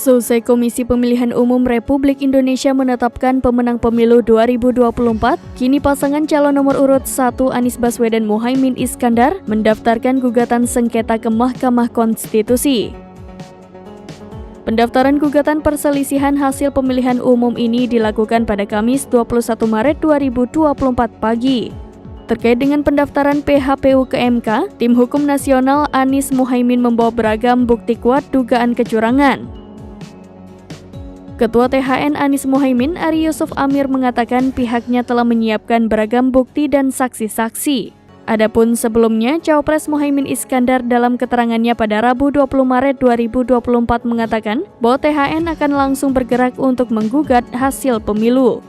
Selesai Komisi Pemilihan Umum Republik Indonesia menetapkan pemenang pemilu 2024, kini pasangan calon nomor urut 1 Anies Baswedan Muhaimin Iskandar mendaftarkan gugatan sengketa ke Mahkamah Konstitusi. Pendaftaran gugatan perselisihan hasil pemilihan umum ini dilakukan pada Kamis 21 Maret 2024 pagi. Terkait dengan pendaftaran PHPU ke MK, Tim Hukum Nasional Anies Muhaimin membawa beragam bukti kuat dugaan kecurangan. Ketua THN Anies Muhaimin, Ari Yusuf Amir mengatakan pihaknya telah menyiapkan beragam bukti dan saksi-saksi. Adapun sebelumnya, Cawapres Muhaimin Iskandar dalam keterangannya pada Rabu 20 Maret 2024 mengatakan bahwa THN akan langsung bergerak untuk menggugat hasil pemilu.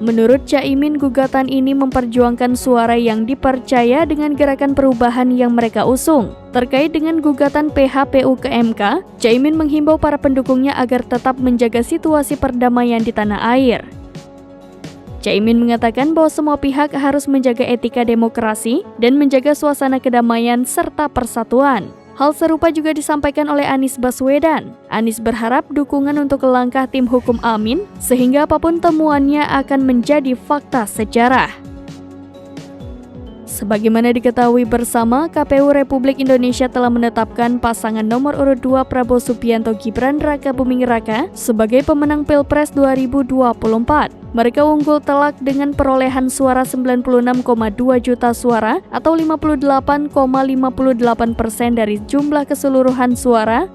Menurut Caimin, gugatan ini memperjuangkan suara yang dipercaya dengan gerakan perubahan yang mereka usung. Terkait dengan gugatan PHPU ke MK, Caimin menghimbau para pendukungnya agar tetap menjaga situasi perdamaian di tanah air. Caimin mengatakan bahwa semua pihak harus menjaga etika demokrasi dan menjaga suasana kedamaian serta persatuan. Hal serupa juga disampaikan oleh Anies Baswedan. Anies berharap dukungan untuk langkah tim hukum Amin, sehingga apapun temuannya akan menjadi fakta sejarah. Sebagaimana diketahui bersama, KPU Republik Indonesia telah menetapkan pasangan nomor urut 2 Prabowo Subianto Gibran Rakabuming Raka sebagai pemenang Pilpres 2024. Mereka unggul telak dengan perolehan suara 96,2 juta suara atau 58,58% dari jumlah keseluruhan suara.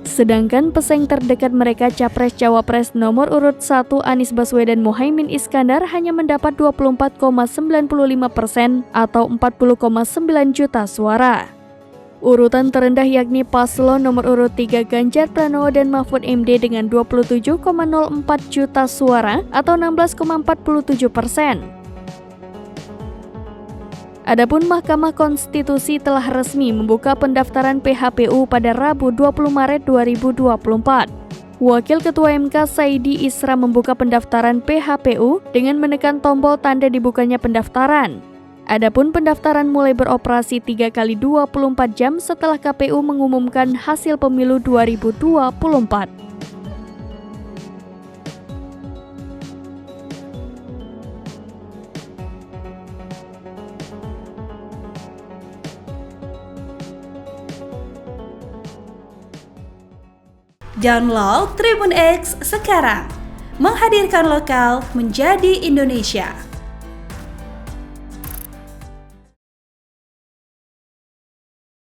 Sedangkan pesaing terdekat mereka Capres-Cawapres nomor urut 1 Anies Baswedan Muhaimin Iskandar hanya mendapat 24,95% atau 40,9 juta suara. Urutan terendah yakni paslon nomor urut 3 Ganjar Pranowo dan Mahfud MD dengan 27,04 juta suara atau 16,47%. Adapun Mahkamah Konstitusi telah resmi membuka pendaftaran PHPU pada Rabu 20 Maret 2024. Wakil Ketua MK Saidi Isra membuka pendaftaran PHPU dengan menekan tombol tanda dibukanya pendaftaran. Adapun pendaftaran mulai beroperasi 3 kali 24 jam setelah KPU mengumumkan hasil pemilu 2024. Download Tribun X sekarang, menghadirkan lokal menjadi Indonesia.